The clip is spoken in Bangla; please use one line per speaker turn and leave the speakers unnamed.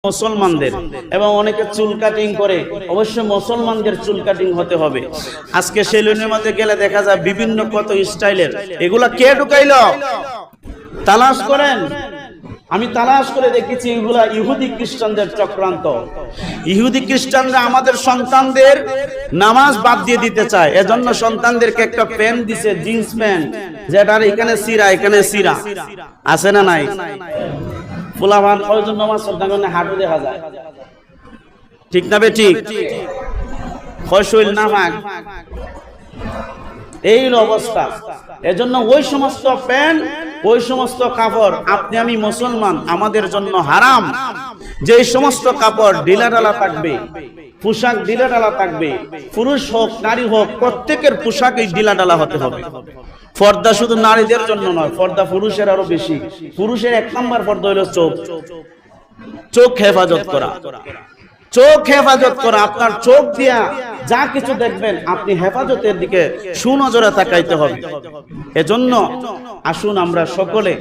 মুসলমানদের, এবং অনেকে চুল কাটিং করে, অবশ্যই মুসলমানদের চুল কাটিং হতে হবে। আজকে সেলুনের মধ্যে গেলে দেখা যায় বিভিন্ন কত স্টাইলের, এগুলা কে ঢুকাইলো? তালাশ করেন। আমি তালাশ করে দেখেছি এগুলা ইহুদি খ্রিস্টানদের চক্রান্ত। ইহুদি খ্রিস্টানরা আমাদের সন্তানদের নামাজ বাদ দিয়ে দিতে চায়, এজন্য সন্তানদেরকে একটা প্যান্ট দিছে, জিন্স প্যান্ট, যেটার এখানে সিরা এখানে সিরা আছে না নাই? ফুলাবান ওই জন্য নামাজ পড়তে হাঁটু দেখা যায়, ঠিক না বে ঠিক? ফসল নামাক এই অবস্থা। এজন্য ওই সমস্ত প্যান্ট, ওই সমস্ত কাপড়, আপনি আমি মুসলমান, আমাদের জন্য হারাম। যে সমস্ত কাপড় ঢিলাঢালা থাকবে, পোশাক ঢিলাঢালা থাকবে, পুরুষ হোক নারী হোক, প্রত্যেকের পোশাকই ঢিলাঢালা হতে হবে। পর্দা শুধু নারীদের জন্য নয়, পর্দা পুরুষের আরো বেশি। পুরুষের 1 নম্বর পর্দা হলো চোখ। চোখ হেফাজত করা, চোখ হেফাজত করা। আপনার চোখ দিয়া যা কিছু দেখবেন আপনি হেফাজতের দিকে সুনজরে তাকাইতে হবে। এজন্য আসুন আমরা সকলে